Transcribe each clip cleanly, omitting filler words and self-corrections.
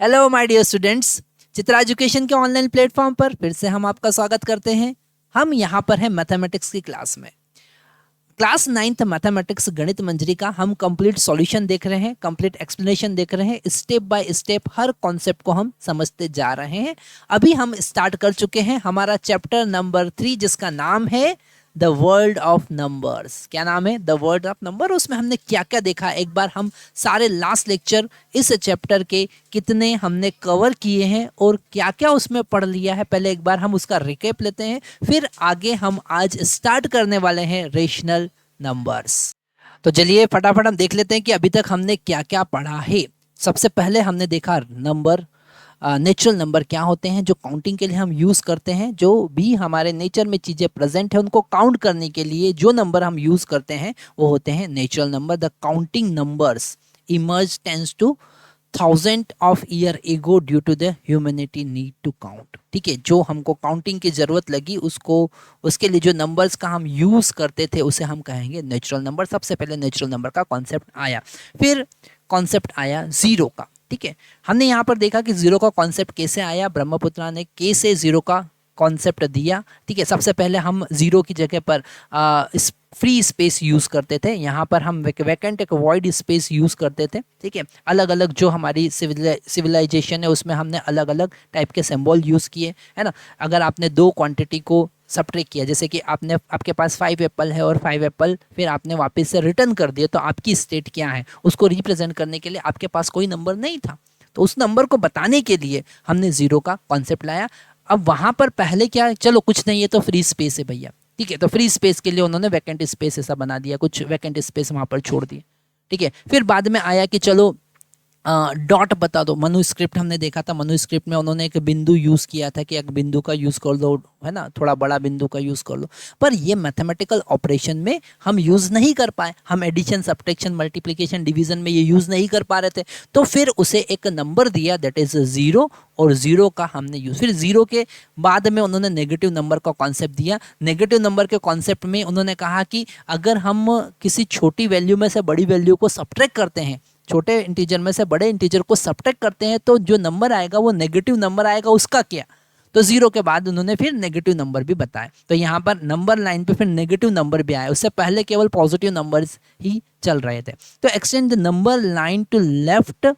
Hello my dear students, Chitra education के online platform पर फिर से हम आपका स्वागत करते हैं। हम यहाँ पर हैं मैथमेटिक्स की क्लास में। क्लास 9th मैथमेटिक्स गणित मंजरी का हम कंप्लीट सॉल्यूशन देख रहे हैं, कंप्लीट एक्सप्लेनेशन देख रहे हैं। Step by step her concept को हम समझते जा रहे हैं। अभी हम स्टार्ट कर चुके हैं हमारा चैप्टर नंबर 3 जिसका नाम है द वर्ल्ड ऑफ नंबर्स। क्या नाम है? The world of number. उसमें हमने क्या क्या देखा, एक बार हम सारे लास्ट लेक्चर इस चैप्टर के कितने हमने कवर किए हैं और क्या क्या उसमें पढ़ लिया है, पहले एक बार हम उसका रिकैप लेते हैं। फिर आगे हम आज स्टार्ट करने वाले हैं रेशनल नंबर्स। तो चलिए फटाफट हम देख लेते हैं कि अभी तक हमने क्या क्या पढ़ा है। सबसे पहले हमने देखा नंबर, नेचुरल नंबर क्या होते हैं जो काउंटिंग के लिए हम यूज़ करते हैं। जो भी हमारे नेचर में चीज़ें प्रेजेंट है उनको काउंट करने के लिए जो नंबर हम यूज़ करते हैं वो होते हैं natural number. The counting numbers emerge tens to thousand of year ago due to the humanity need to count. ठीक है, जो हमको काउंटिंग की ज़रूरत लगी उसको, उसके लिए जो नंबर्स का हम यूज़ करते थे उसे हम कहेंगे नेचुरल नंबर। सबसे पहले नेचुरल नंबर का कॉन्सेप्ट आया, फिर कॉन्सेप्ट आया ज़ीरो का। ठीक है, हमने यहाँ पर देखा कि जीरो का कॉन्सेप्ट कैसे आया। ब्रह्मपुत्रा ने के से जीरो का कॉन्सेप्ट दिया। ठीक है, सबसे पहले हम जीरो की जगह पर इस फ्री स्पेस यूज़ करते थे। यहाँ पर हम वैकेंट एक वॉइड स्पेस यूज़ करते थे। ठीक है, अलग अलग जो हमारी सिविलाइजेशन है उसमें हमने अलग अलग टाइप के सिंबल यूज़ किए, है ना। अगर आपने दो क्वांटिटी को सब्ट्रैक्ट किया, जैसे कि आपके पास 5 एप्पल है और 5 एप्पल फिर आपने वापस से रिटर्न कर दिया, तो आपकी स्टेट क्या है उसको रिप्रेजेंट करने के लिए आपके पास कोई नंबर नहीं था। तो उस नंबर को बताने के लिए हमने जीरो का कॉन्सेप्ट लाया। अब वहां पर पहले क्या, चलो कुछ नहीं है तो फ्री स्पेस है भैया। ठीक है, तो फ्री स्पेस के लिए उन्होंने वैकेंट स्पेस ऐसा बना दिया, कुछ वैकेंट स्पेस वहां पर छोड़ दिए। ठीक है, फिर बाद में आया कि चलो डॉट बता दो। मनुस्क्रिप्ट हमने देखा था, मनुस्क्रिप्ट में उन्होंने एक बिंदु यूज़ किया था कि एक बिंदु का यूज़ कर लो, है ना, थोड़ा बड़ा बिंदु का यूज़ कर लो। पर ये मैथमेटिकल ऑपरेशन में हम यूज़ नहीं कर पाए। हम एडिशन, सब्ट्रैक्शन, मल्टीप्लिकेशन, डिवीजन में ये यूज़ नहीं कर पा रहे थे। तो फिर उसे एक नंबर दिया, दैट इज़ ज़ीरो, और ज़ीरो का हमने यूज़, फिर ज़ीरो के बाद में उन्होंने नेगेटिव नंबर का कॉन्सेप्ट दिया। नेगेटिव नंबर के कॉन्सेप्ट में उन्होंने कहा कि अगर हम किसी छोटी वैल्यू में से बड़ी वैल्यू को सब्ट्रैक्ट करते हैं, छोटे इंटीजर में से बड़े इंटीजर को सब्ट्रैक्ट करते हैं, तो जो नंबर आएगा वो नेगेटिव नंबर आएगा। उसका क्या? तो जीरो के बाद उन्होंने फिर नेगेटिव नंबर भी बताए। तो यहाँ पर नंबर लाइन पे फिर नेगेटिव नंबर भी आए, उससे पहले केवल पॉजिटिव नंबर्स ही चल रहे थे। तो extend the number line to left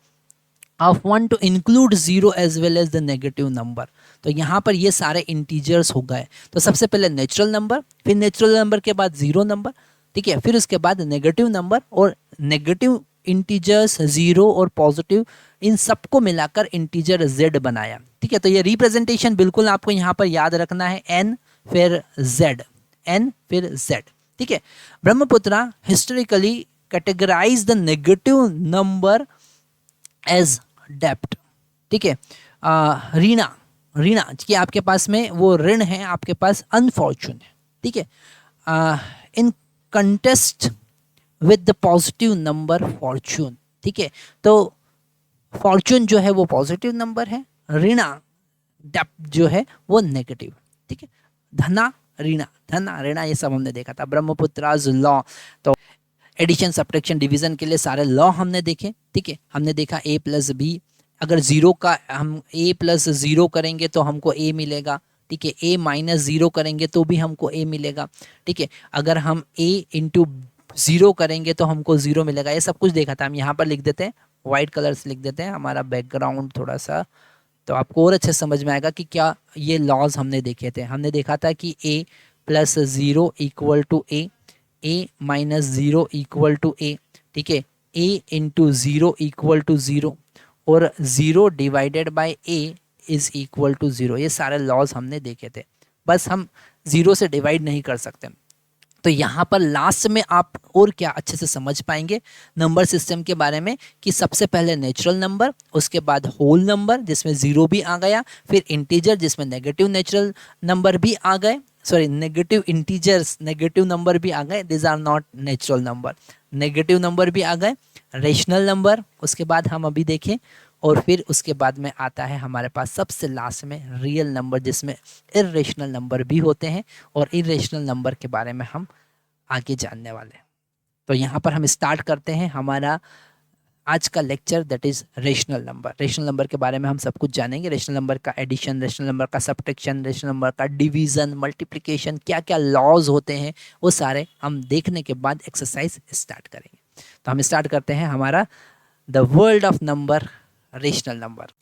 of one to include zero as well as the negative number. तो यहाँ पर ये सारे इंटीजर्स हो गए। तो सबसे पहले नेचुरल नंबर, फिर नेचुरल नंबर के बाद जीरो नंबर। ठीक है, फिर उसके बाद नेगेटिव नंबर और नेगेटिव इंटीजर्स, जीरो और पॉजिटिव, इन सबको मिलाकर इंटीजर जेड बनाया। ठीक है, तो ये रिप्रेजेंटेशन बिल्कुल आपको यहाँ पर याद रखना है, एन फिर जेड, एन फिर जेड। ठीक है, Brahmaputra historically categorize the negative number as डेप्ट। ठीक है, ऋणा, ऋणा कि आपके पास में वो ऋण है, आपके पास अनफॉर्चून है। ठीक है, in contest with the positive number fortune. ठीक है, तो फॉर्चून जो है वो पॉजिटिव नंबर है, ऋणा डेप्ट जो है वो नेगेटिव। ठीक है, धना ऋणा, धना ऋणा ये सब हमने देखा था। ब्रह्मपुत्राज लॉ, तो एडिशन, सब्ट्रैक्शन, डिवीजन के लिए सारे लॉ हमने देखे। ठीक है, हमने देखा ए प्लस बी, अगर जीरो का हम ए प्लस जीरो करेंगे तो हमको ए मिलेगा। ठीक है, ए माइनस जीरो करेंगे तो भी हमको ए मिलेगा। ठीक है, अगर हम ए इंटू जीरो करेंगे तो हमको जीरो मिलेगा। ये सब कुछ देखा था। हम यहाँ पर लिख देते हैं, वाइट कलर से लिख देते हैं हमारा बैकग्राउंड थोड़ा सा, तो आपको और अच्छे समझ में आएगा कि क्या ये लॉज हमने देखे थे। हमने देखा था कि A plus zero equal to A, A minus zero equal to A. ठीक है, A into zero equal to zero, और zero divided by A is equal to zero. ये सारे लॉज हमने देखे थे, बस हम ज़ीरो से डिवाइड नहीं कर सकते। तो यहाँ पर लास्ट में आप और क्या अच्छे से समझ पाएंगे नंबर सिस्टम के बारे में, कि सबसे पहले नेचुरल नंबर, उसके बाद होल नंबर जिसमें ज़ीरो भी आ गया, फिर इंटीजर जिसमें नेगेटिव नेचुरल नंबर भी आ गए, sorry negative integers, negative number भी आ गए, this are not natural number, negative number भी आ गए, रेशनल नंबर उसके बाद हम अभी देखें, और फिर उसके बाद में आता है हमारे पास सबसे लास्ट में रियल नंबर, जिसमें इर्रेशनल नंबर भी होते हैं, और इर्रेशनल नंबर के बारे में हम आगे जानने वाले हैं। तो यहाँ पर हम स्टार्ट करते हैं हमारा आज का lecture that is rational number. Rational number के बारे में हम सब कुछ जानेंगे। रेशनल नंबर का एडिशन, रेशनल नंबर का सब्ट्रैक्शन, रेशनल नंबर का डिवीजन, मल्टीप्लिकेशन, क्या क्या लॉज होते हैं वो सारे हम देखने के बाद एक्सरसाइज स्टार्ट करेंगे। तो हम स्टार्ट करते हैं हमारा the world of number, rational number.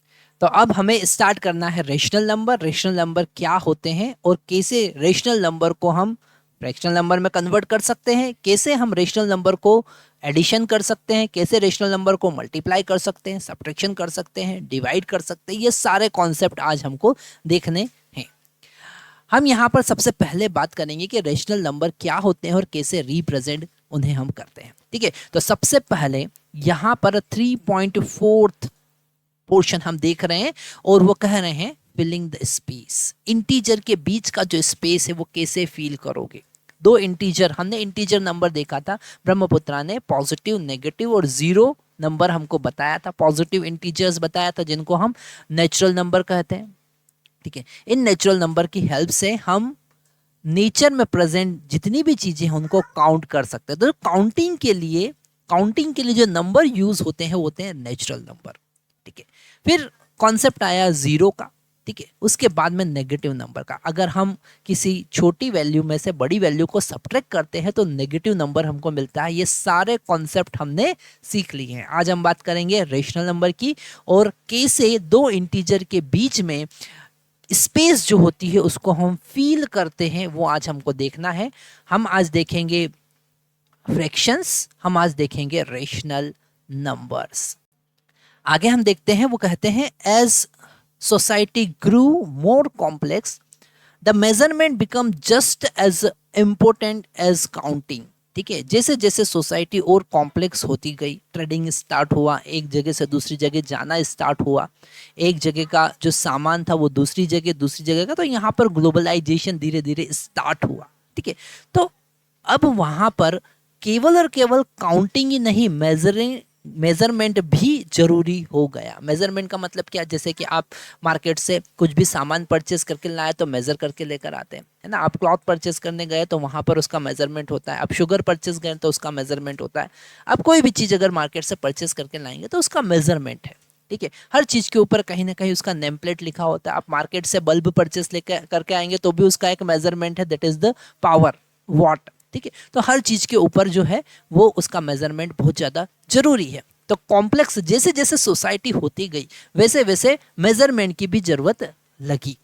तो अब हमें स्टार्ट करना है रेशनल नंबर। रेशनल नंबर क्या होते हैं और कैसे रेशनल नंबर को हम फ्रैक्शनल नंबर में कन्वर्ट कर सकते हैं, कैसे हम रेशनल नंबर को एडिशन कर सकते हैं, कैसे रेशनल नंबर को मल्टीप्लाई कर सकते हैं, सब्ट्रैक्शन कर सकते हैं, डिवाइड कर सकते हैं। ये सारे कॉन्सेप्ट आज हमको देखने हैं। हम यहाँ पर सबसे पहले बात करेंगे कि रेशनल नंबर क्या होते हैं और कैसे रिप्रेजेंट उन्हें हम करते हैं। ठीक है, तो सबसे पहले यहाँ पर 3.4 पोर्शन हम देख रहे हैं और वो कह रहे हैं फिलिंग द स्पेस। इंटीजर के बीच का जो स्पेस है वो कैसे फिल करोगे। दो इंटीजर, हमने इंटीजर नंबर देखा था ब्रह्मपुत्रा ने, पॉजिटिव, नेगेटिव और जीरो नंबर हमको बताया था। पॉजिटिव इंटीजर्स बताया था जिनको हम नेचुरल नंबर कहते हैं। ठीक है, इन नेचुरल नंबर की हेल्प से हम नेचर में प्रेजेंट जितनी भी चीजें हैं उनको काउंट कर सकते हैं। तो काउंटिंग के लिए जो नंबर यूज होते हैं वो होते हैं नेचुरल नंबर। ठीक है, फिर कॉन्सेप्ट आया जीरो का। ठीक है, उसके बाद में नेगेटिव नंबर का। अगर हम किसी छोटी वैल्यू में से बड़ी वैल्यू को सब्ट्रैक्ट करते हैं तो नेगेटिव नंबर हमको मिलता है। ये सारे कॉन्सेप्ट हमने सीख लिए हैं। आज हम बात करेंगे रेशनल नंबर की और कैसे दो इंटीजर के बीच में स्पेस जो होती है उसको हम फील करते हैं, वो आज हमको देखना है। हम आज देखेंगे फ्रैक्शंस, हम आज देखेंगे रेशनल नंबर्स। आगे हम देखते हैं, वो कहते हैं as society grew more complex the measurement become just as important as counting. ठीक है, जैसे जैसे सोसाइटी और कॉम्प्लेक्स होती गई, ट्रेडिंग स्टार्ट हुआ, एक जगह से दूसरी जगह जाना स्टार्ट हुआ, एक जगह का जो सामान था वो दूसरी जगह का, तो यहाँ पर ग्लोबलाइजेशन धीरे धीरे स्टार्ट हुआ। ठीक है, तो अब वहाँ पर केवल और केवल काउंटिंग ही नहीं, मेजरमेंट भी जरूरी हो गया। मेजरमेंट का मतलब क्या, जैसे कि आप मार्केट से कुछ भी सामान परचेस करके लाए तो मेजर करके लेकर आते हैं, है ना। आप क्लॉथ परचेस करने गए तो वहाँ पर उसका मेजरमेंट होता है। आप शुगर परचेस गए तो उसका मेजरमेंट होता है। आप कोई भी चीज़ अगर मार्केट से परचेस करके लाएंगे तो उसका मेजरमेंट है। ठीक है, हर चीज़ के ऊपर कहीं ना कहीं उसका नेम प्लेट लिखा होता है। आप मार्केट से बल्ब परचेस लेकर करके आएंगे तो भी उसका एक मेजरमेंट है, that is the power, what. ठीक है, तो हर चीज़ के ऊपर जो है वो उसका मेजरमेंट बहुत ज़्यादा जरूरी है। तो कॉम्प्लेक्स जैसे जैसे सोसाइटी होती गई वैसे वैसे मेजरमेंट की भी जरूरत लगी।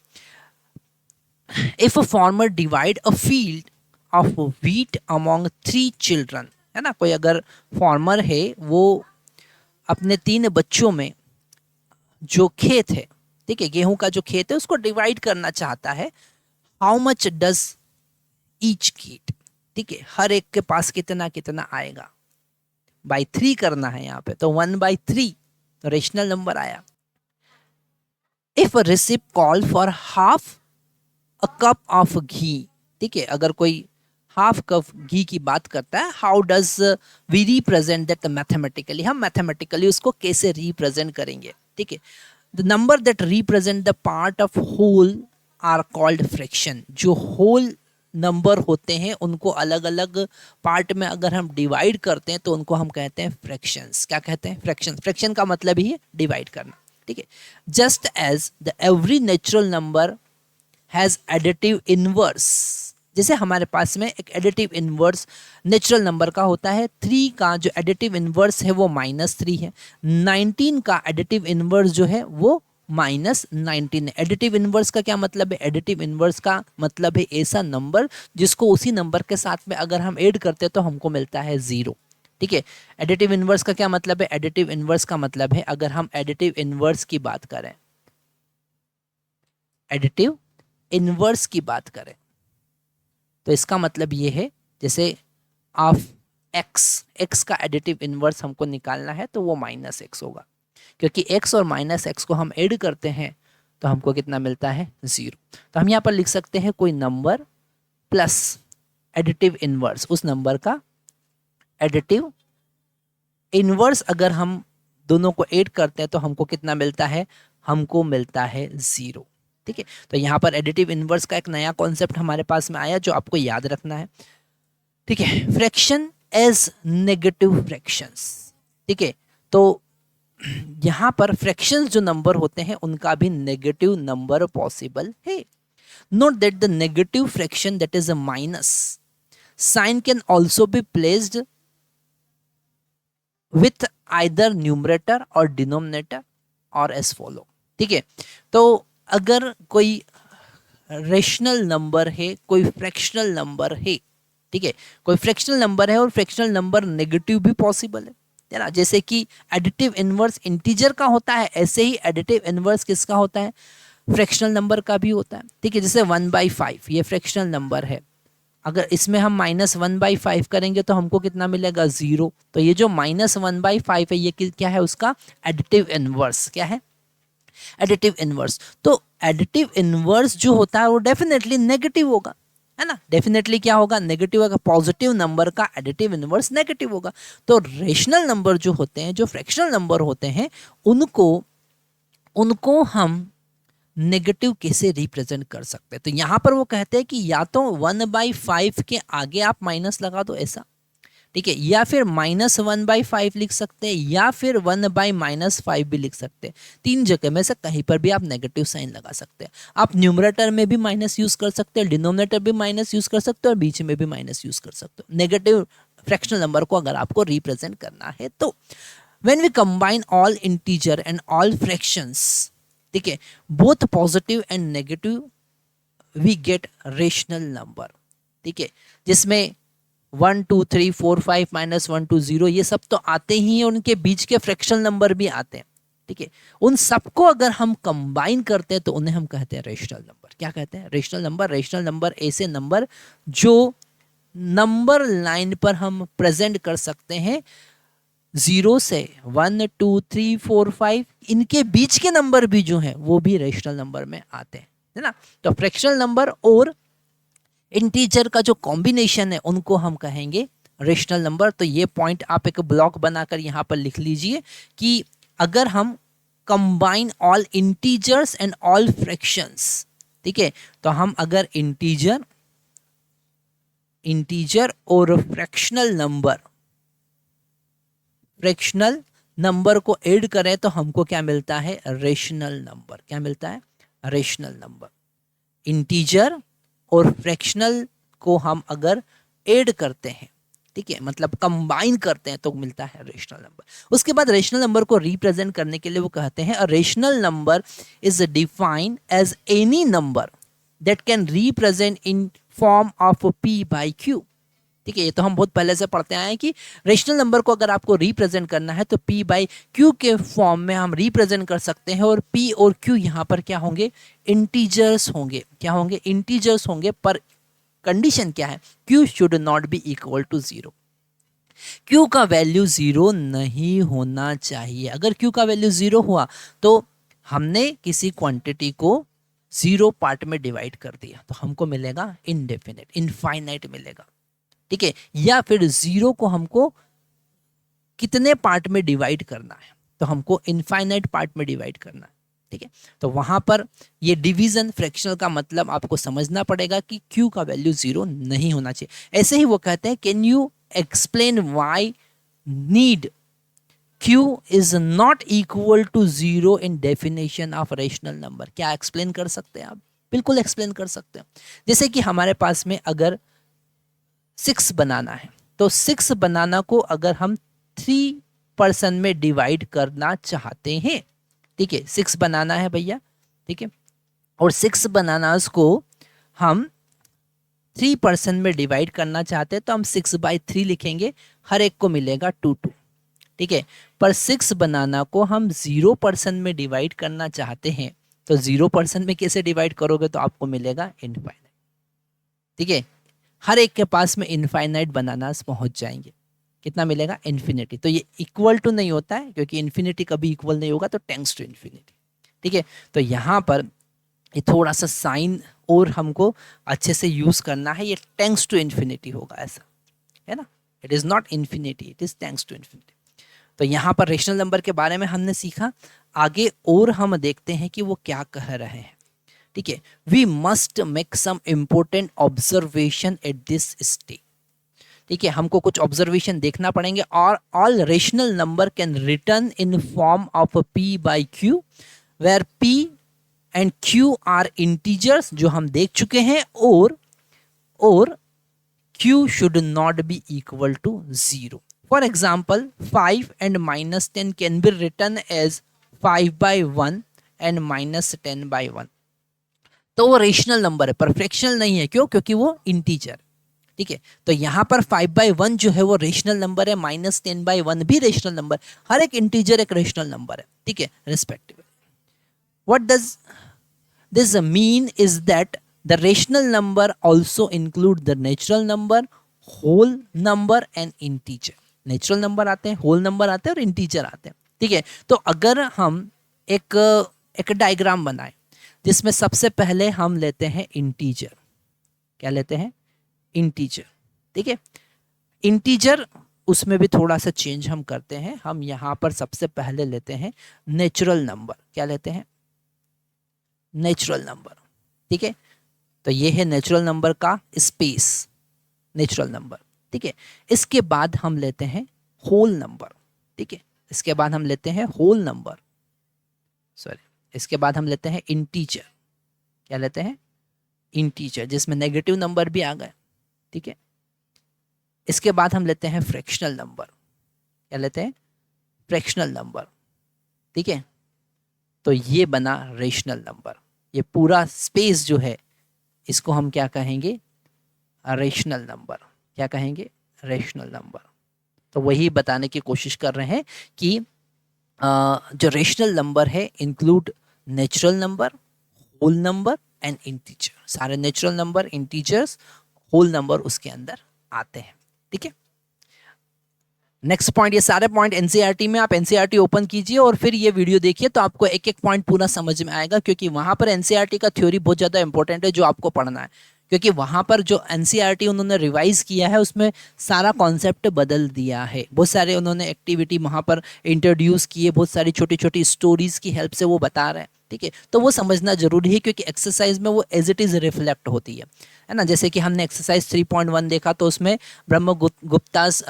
If a farmer divide a field of wheat among 3 children, है ना, कोई अगर फार्मर है वो अपने 3 बच्चों में जो खेत है, ठीक है, गेहूं का जो खेत है उसको डिवाइड करना चाहता है। How much does each get. ठीक है, हर एक के पास कितना कितना आएगा, बाई 3 करना है यहाँ पे, तो 1/3 तो रेशनल नंबर आया। If a recipe call for half a cup of ghee, ठीक है, अगर कोई हाफ कप घी की बात करता है, how does we represent that mathematically, हम मैथमेटिकली उसको कैसे रिप्रेजेंट करेंगे। ठीक है, the number that represent the part of whole are called fraction. जो होल नंबर होते हैं उनको अलग अलग पार्ट में अगर हम डिवाइड करते हैं तो उनको हम कहते हैं फ्रैक्शंस। क्या कहते हैं? फ्रैक्शन। फ्रैक्शन का मतलब ही है डिवाइड करना। ठीक है, just as the every natural number has additive inverse, जैसे हमारे पास में एक एडिटिव इनवर्स नेचुरल नंबर का होता है। 3 का जो एडिटिव इनवर्स है वो -3 है। 19 का एडिटिव इनवर्स जो है वो -19 है। एडिटिव इनवर्स का क्या मतलब है? एडिटिव इनवर्स का मतलब है ऐसा नंबर जिसको उसी नंबर के साथ में अगर हम ऐड करते हैं तो हमको मिलता है 0। ठीक है, एडिटिव इनवर्स का क्या मतलब है? एडिटिव इनवर्स का मतलब है, अगर हम एडिटिव इनवर्स की बात करें, एडिटिव इनवर्स की बात करें तो इसका मतलब ये है, जैसे ऑफ x का एडिटिव इनवर्स हमको निकालना है तो वो -x होगा, क्योंकि x और -x को हम ऐड करते हैं तो हमको कितना मिलता है? 0। तो हम यहाँ पर लिख सकते हैं कोई नंबर प्लस एडिटिव इनवर्स, उस नंबर का एडिटिव इनवर्स अगर हम दोनों को ऐड करते हैं तो हमको कितना मिलता है? हमको मिलता है 0। ठीक है, तो यहाँ पर एडिटिव इनवर्स का एक नया कॉन्सेप्ट हमारे पास में आया जो आपको याद रखना है। ठीक है, फ्रैक्शन एज नेगेटिव फ्रैक्शंस। ठीक है, तो यहाँ पर फ्रैक्शंस जो नंबर होते हैं उनका भी नेगेटिव नंबर पॉसिबल है. Note that the negative fraction that is a minus sign can also be placed with either numerator और डिनोमिनेटर और एस फॉलो. ठीक है, तो अगर कोई रेशनल नंबर है, कोई फ्रैक्शनल नंबर है, ठीक है, कोई फ्रैक्शनल नंबर है और फ्रैक्शनल नंबर नेगेटिव भी पॉसिबल है ना. जैसे कि एडिटिव इनवर्स इंटीजर का होता है, ऐसे ही एडिटिव इनवर्स किसका होता है, फ्रैक्शनल नंबर का भी होता है. ठीक है, जैसे 1/5 ये फ्रैक्शनल नंबर है, अगर इसमें हम -1/5 करेंगे तो हमको कितना मिलेगा, 0. तो ये जो -1/5 है ये क्या है, उसका एडिटिव इनवर्स. क्या है, एडिटिव इनवर्स. तो एडिटिव इनवर्स जो होता है वो डेफिनेटली नेगेटिव होगा, है ना. डेफिनेटली क्या होगा, नेगेटिव होगा. पॉजिटिव नंबर का एडिटिव इनवर्स नेगेटिव होगा. तो रेशनल नंबर जो होते हैं, जो फ्रैक्शनल नंबर होते हैं, उनको हम नेगेटिव कैसे रिप्रेजेंट कर सकते हैं. तो यहां पर वो कहते हैं कि या तो 1/5 के आगे आप माइनस लगा दो ऐसा, ठीक है, या फिर -1/5 लिख सकते हैं, या फिर 1/-5 भी लिख सकते हैं. 3 जगह में से कहीं पर भी आप नेगेटिव साइन लगा सकते हैं. आप न्यूमरेटर में भी माइनस यूज कर सकते हैं, डिनोमिनेटर भी माइनस यूज कर सकते हैं और बीच में भी माइनस यूज कर सकते हो नेगेटिव फ्रैक्शनल नंबर को अगर आपको रिप्रेजेंट करना है तो. When we combine all integer and all fractions, ठीक है, both positive and negative, we get rational number. ठीक है, जिसमें 1 2 3 4 5 -1 2 0 ये सब तो आते ही हैं, उनके बीच के फ्रैक्शनल नंबर भी आते हैं. ठीक है, उन सबको अगर हम कंबाइन करते हैं तो उन्हें हम कहते हैं रेशनल नंबर. क्या कहते हैं, रेशनल नंबर. रेशनल नंबर ऐसे नंबर जो नंबर लाइन पर हम प्रेजेंट कर सकते हैं 0 से 1 2 3 4 5, इनके बीच के नंबर भी जो हैं वो भी रेशनल नंबर में आते हैं, है ना. तो फ्रैक्शनल नंबर और इंटीजर का जो कॉम्बिनेशन है उनको हम कहेंगे रेशनल नंबर. तो ये पॉइंट आप एक ब्लॉक बनाकर यहाँ पर लिख लीजिए कि अगर हम combine all integers and all fractions, ठीक है, तो हम अगर इंटीजर और फ्रैक्शनल नंबर को ऐड करें तो हमको क्या मिलता है, रेशनल नंबर. क्या मिलता है, रेशनल नंबर. इंटीजर और फ्रैक्शनल को हम अगर ऐड करते हैं, ठीक है, मतलब कंबाइन करते हैं तो मिलता है रेशनल नंबर. उसके बाद रेशनल नंबर को रिप्रेजेंट करने के लिए वो कहते हैं a rational number is defined as any number that can represent in form of p/q. ठीक है, ये तो हम बहुत पहले से पढ़ते आए हैं कि रेशनल नंबर को अगर आपको रिप्रेजेंट करना है तो p/q के फॉर्म में हम रिप्रेजेंट कर सकते हैं. और p और q यहाँ पर क्या होंगे, इंटीजर्स होंगे. क्या होंगे, इंटीजर्स होंगे. पर कंडीशन क्या है, q should not be equal to 0. q का वैल्यू 0 नहीं होना चाहिए. अगर q का वैल्यू 0 हुआ तो हमने किसी क्वांटिटी को 0 पार्ट में डिवाइड कर दिया तो हमको मिलेगा इनडेफिनेट, इनफाइनाइट मिलेगा. ठीक है, या फिर 0 को हमको कितने पार्ट में डिवाइड करना है, तो हमको इनफाइनाइट पार्ट में डिवाइड करना है. ठीक है, तो वहां पर ये डिवीजन फ्रैक्शनल का मतलब आपको समझना पड़ेगा कि q का वैल्यू 0 नहीं होना चाहिए. ऐसे ही वो कहते हैं can you explain why need q is not equal to 0 in definition of rational number. क्या एक्सप्लेन कर सकते हैं आप, बिल्कुल एक्सप्लेन कर सकते हैं. जैसे कि हमारे पास में अगर 6 बनाना है तो 6 बनाना को अगर हम 3% में डिवाइड करना चाहते हैं, ठीक है, 6 बनाना है भैया, ठीक है, और 6 बनानास को हम 3% में डिवाइड करना चाहते हैं तो हम 6/3 लिखेंगे, हर एक को मिलेगा 2 2. ठीक है, पर 6 बनाना को हम 0% में डिवाइड करना चाहते हैं तो 0% में कैसे डिवाइड करोगे, तो आपको मिलेगा इनफाइनाइट. ठीक है, हर एक के पास में इनफाइनाइट बनानास पहुंच जाएंगे. कितना मिलेगा, इन्फिनिटी. तो ये इक्वल टू नहीं होता है क्योंकि इन्फिनिटी कभी इक्वल नहीं होगा, तो टेंड्स टू इन्फिनिटी. ठीक है, तो यहाँ पर ये थोड़ा सा साइन और हमको अच्छे से यूज करना है. ये टेंड्स टू इन्फिनिटी होगा, ऐसा है ना. It is not infinity, it is tends to infinity. तो यहाँ पर रेशनल नंबर के बारे में हमने सीखा. आगे और हम देखते हैं कि वो क्या कह रहे हैं. ठीक है, we must make some important observation at this stage. ठीक है, हमको कुछ ऑब्जर्वेशन देखना पड़ेंगे। और all rational number can return in form of P by Q where P and Q are integers, जो हम देख चुके हैं, और q should not be equal to 0. For example, 5 and minus 10 can be written as 5 by 1 and minus 10 by 1. तो वो rational number है, पर फ्रैक्शनल नहीं है। क्यों? क्योंकि वो इंटीजर। ठीक है, तो यहाँ पर 5 by 1 जो है वो रेशनल नंबर है, माइनस 10 by 1 भी रेशनल नंबर। हर एक इंटीजर एक रेशनल नंबर है। ठीक है, respective. What does this mean is that the rational number also include the natural number, whole number and integer. Natural number आते हैं, होल नंबर आते हैं और इंटीजर आते हैं। ठीक है, तो अगर हम एक डायग्राम बनाएं जिसमें सबसे पहले हम लेते हैं इंटीजर। क्या लेते हैं? इंटीजर। ठीक है, इंटीजर उसमें भी थोड़ा सा चेंज हम करते हैं। हम यहाँ पर सबसे पहले लेते हैं नेचुरल नंबर। क्या लेते हैं? Natural number. ठीक है, तो ये है नेचुरल नंबर का स्पेस, नेचुरल नंबर। ठीक है, इसके बाद हम लेते हैं होल नंबर। ठीक है, इसके बाद हम लेते हैं होल नंबर, सॉरी, इसके बाद हम लेते हैं इंटीजर। क्या लेते हैं? इंटीजर, जिसमें नेगेटिव नंबर भी आ गए। ठीक है, इसके बाद हम लेते हैं फ्रैक्शनल नंबर। क्या लेते हैं? Fractional number. ठीक है, तो ये बना रेशनल नंबर। ये पूरा स्पेस जो है इसको हम क्या कहेंगे? Rational number. क्या कहेंगे? Rational number. तो वही बताने की कोशिश कर रहे हैं कि जो रेशनल नंबर है include natural number, whole number and integer. सारे natural number, integers, whole number उसके अंदर आते हैं। ठीक है, नेक्स्ट पॉइंट। ये सारे पॉइंट एनसीईआरटी में, आप एनसीईआरटी ओपन कीजिए और फिर ये वीडियो देखिए तो आपको एक एक पॉइंट पूरा समझ में आएगा, क्योंकि वहां पर एनसीईआरटी का थ्योरी बहुत ज़्यादा इंपॉर्टेंट है जो आपको पढ़ना है। क्योंकि वहां पर जो एनसीईआरटी उन्होंने रिवाइज किया है उसमें सारा कॉन्सेप्ट बदल दिया है। बहुत सारे उन्होंने एक्टिविटी वहां पर इंट्रोड्यूस किए, बहुत सारी छोटी छोटी स्टोरीज की हेल्प से वो बता रहे हैं। ठीक है, तो वो समझना जरूरी है, क्योंकि एक्सरसाइज में वो एज इट इज़ रिफ्लेक्ट होती है ना। जैसे कि हमने एक्सरसाइज 3.1 देखा तो उसमें ब्रह्म गुप्तास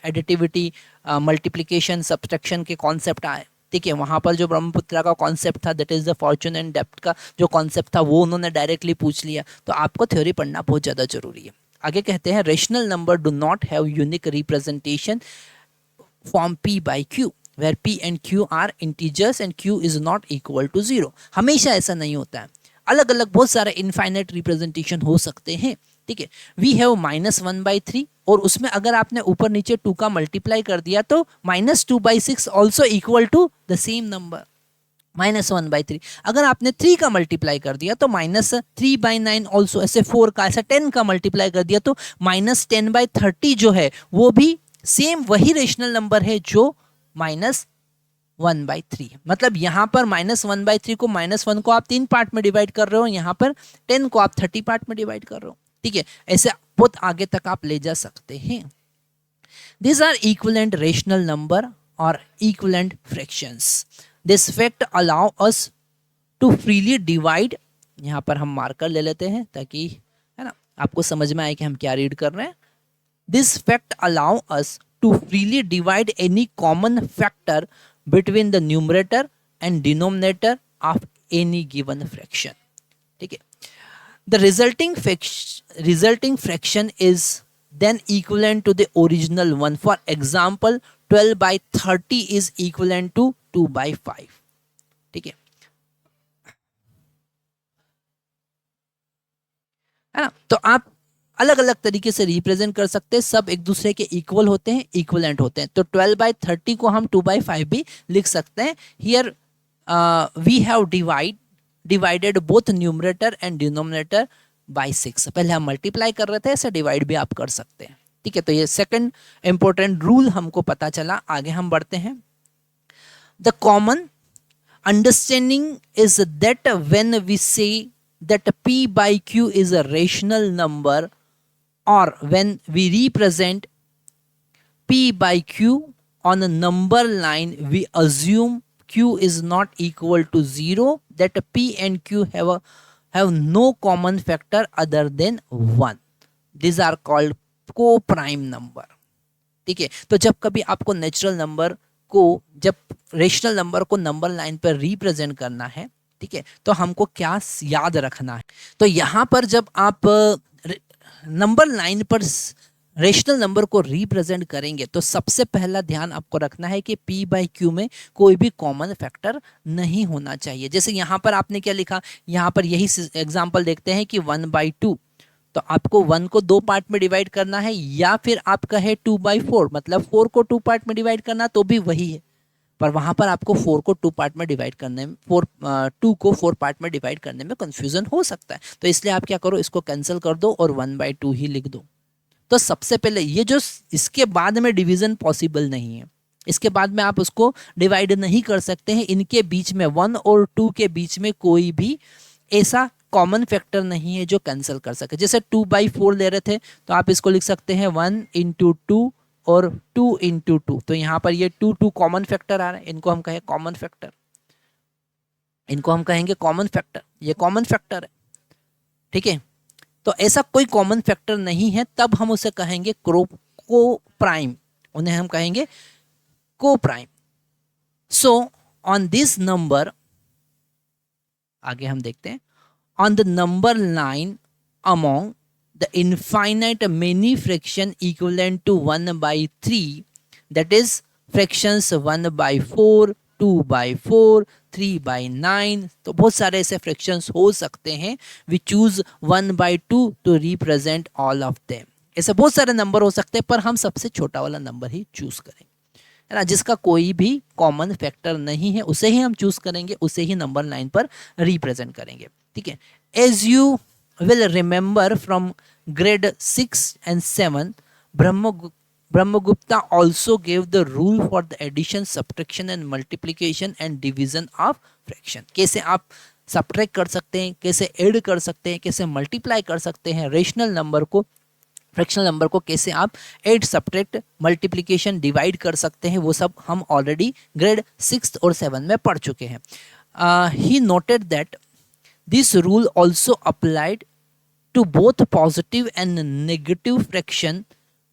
एडिटिविटी, मल्टीप्लिकेशन, सब्सट्रैक्शन के कॉन्सेप्ट आए। ठीक है, वहाँ पर जो ब्रह्मपुत्रा का कॉन्सेप्ट था, that is the Fortune and depth का जो कॉन्सेप्ट था, वो उन्होंने डायरेक्टली पूछ लिया। तो आपको थ्योरी पढ़ना बहुत ज़्यादा जरूरी है। आगे कहते हैं rational number do not have unique representation form p by q where p and q are integers and q is not equal to 0। हमेशा ऐसा नहीं होता है, अलग अलग बहुत सारे इनफाइनाइट रिप्रेजेंटेशन हो सकते हैं। ठीक है, वी हैव -1/3 और उसमें अगर आपने ऊपर नीचे 2 का मल्टीप्लाई कर दिया तो -2/6 also equal to the same number -1/3। अगर आपने 3 का मल्टीप्लाई कर दिया तो -3/9 ऑल्सो, ऐसे 4 का, ऐसे 10 का मल्टीप्लाई कर दिया तो -10/30 जो है वो भी सेम वही रेशनल नंबर है जो -1/3। मतलब यहाँ पर -1/3 को, -1 को आप 3 पार्ट में डिवाइड कर रहे हो, यहाँ पर 10 को आप 30 पार्ट में डिवाइड कर रहे हो। ठीक है, ऐसे बहुत आगे तक आप ले जा सकते हैं। These are equivalent rational number or equivalent fractions. This fact allow us to freely divide, यहाँ पर हम मार्कर ले लेते हैं ताकि, है ना, आपको समझ में आए कि हम क्या रीड कर रहे हैं। This fact allow us to freely divide any common factor between the numerator and denominator of any given fraction। ठीक है, the resulting fraction is then equivalent to the original one. For example, 12/30 is equivalent to 2/5। ठीक है ना, तो आप अलग अलग तरीके से रिप्रेजेंट कर सकते हैं, सब एक दूसरे के इक्वल होते हैं, इक्वलेंट होते हैं। तो 12/30 को हम 2/5 भी लिख सकते हैं। Here we have divided both numerator and denominator by 6। पहले हम मल्टीप्लाई कर रहे थे, ऐसे डिवाइड भी आप कर सकते हैं। ठीक है, तो ये सेकंड इंपॉर्टेंट रूल हमको पता चला। आगे हम बढ़ते हैं। The common understanding is that when we say that p by q is a rational number, or when we represent p by q on a number line, we assume q is not equal to 0, that p and q have no common factor other than 1. These are called को prime number. ठीक है, तो जब कभी आपको natural number को, जब rational number को नंबर लाइन पर रिप्रेजेंट करना है, ठीक है, तो हमको क्या याद रखना है। तो यहाँ पर जब आप नंबर लाइन पर रेशनल नंबर को रिप्रेजेंट करेंगे तो सबसे पहला ध्यान आपको रखना है कि p बाई क्यू में कोई भी कॉमन फैक्टर नहीं होना चाहिए। जैसे यहाँ पर आपने क्या लिखा, यहाँ पर यही एग्जांपल देखते हैं कि 1/2, तो आपको 1 को 2 पार्ट में डिवाइड करना है, या फिर आप कहे 2/4 मतलब 4 को 2 पार्ट में डिवाइड करना, तो भी वही है। पर वहां पर आपको 4 को 2 पार्ट में डिवाइड करने में 2 को 4 पार्ट में डिवाइड करने में कंफ्यूजन हो सकता है। तो इसलिए आप क्या करो, इसको कैंसिल कर दो और 1/2 ही लिख दो। तो सबसे पहले ये जो इसके बाद में डिवीजन पॉसिबल नहीं है, इसके बाद में आप उसको डिवाइड नहीं कर सकते हैं। इनके बीच में 1 और 2 के बीच में कोई भी ऐसा कॉमन फैक्टर नहीं है जो कैंसिल कर सके। जैसे 2/4 ले रहे थे तो आप इसको लिख सकते हैं 1 × 2 और 2 × 2। तो यहाँ पर ये 2 कॉमन फैक्टर आ रहे हैं, इनको हम कहें कॉमन फैक्टर, इनको हम कहेंगे कॉमन फैक्टर, ये कॉमन फैक्टर है। ठीक है, तो ऐसा कोई कॉमन फैक्टर नहीं है, तब हम उसे कहेंगे को प्राइम, उन्हें हम कहेंगे को prime. So on this number, आगे हम देखते हैं, on the number line among the infinite many fraction equivalent to 1/3, that is fractions 1/4, 2/4, 3/9, तो बहुत सारे ऐसे फ्रैक्शंस हो सकते हैं। we choose 1/2 to represent all of them। ऐसे बहुत सारे नंबर हो सकते हैं, पर हम सबसे छोटा वाला नंबर ही चूज करेंगे, है ना, जिसका कोई भी कॉमन फैक्टर नहीं है, उसे ही हम चूज करेंगे, उसे ही नंबर लाइन पर रिप्रेजेंट करेंगे। ठीक है, as you will remember from grade 6 and 7, Brahmagupta also gave the rule for the addition, subtraction and multiplication and division of fraction। कैसे आप सब्ट्रैक्ट कर सकते हैं, कैसे ऐड कर सकते हैं, कैसे मल्टीप्लाई कर सकते हैं रेशनल नंबर को, फ्रैक्शनल नंबर को कैसे आप ऐड, सब्ट्रैक्ट, मल्टीप्लिकेशन, डिवाइड कर सकते हैं, वो सब हम ऑलरेडी ग्रेड 6 और 7 में पढ़ चुके हैं। He noted that this rule also applied to both positive and negative fraction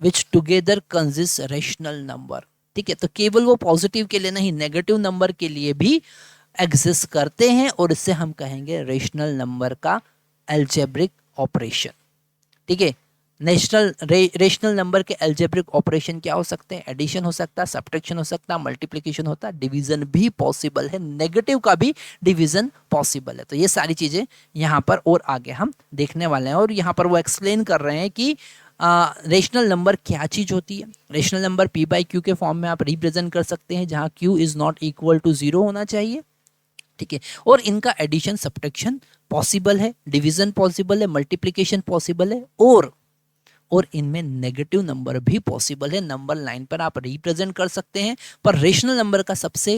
which together consist rational number। ठीक है, तो केवल वो पॉजिटिव के लिए नहीं, नेगेटिव नंबर के लिए भी एग्जिस्ट करते हैं, और इससे हम कहेंगे रेशनल नंबर का अलजेब्रिक ऑपरेशन। ठीक है, रेशनल नंबर के अलजेब्रिक ऑपरेशन क्या हो सकते हैं, एडिशन हो सकता है, सब्ट्रैक्शन हो सकता है, मल्टीप्लिकेशन होता है, डिवीजन भी पॉसिबल है, नेगेटिव का भी डिवीजन पॉसिबल है। तो ये सारी चीजें यहाँ पर और आगे हम देखने वाले हैं, और यहाँ पर वो एक्सप्लेन कर रहे हैं कि रेशनल नंबर क्या चीज होती है। रेशनल नंबर p/q के फॉर्म में आप रिप्रेजेंट कर सकते हैं, जहाँ q is not equal to 0 होना चाहिए। ठीक है, और इनका एडिशन, सब्ट्रैक्शन पॉसिबल है, डिवीजन पॉसिबल है, मल्टीप्लिकेशन पॉसिबल है, और इनमें नेगेटिव नंबर भी पॉसिबल है। नंबर लाइन पर आप रिप्रेजेंट कर सकते हैं, पर रेशनल नंबर का सबसे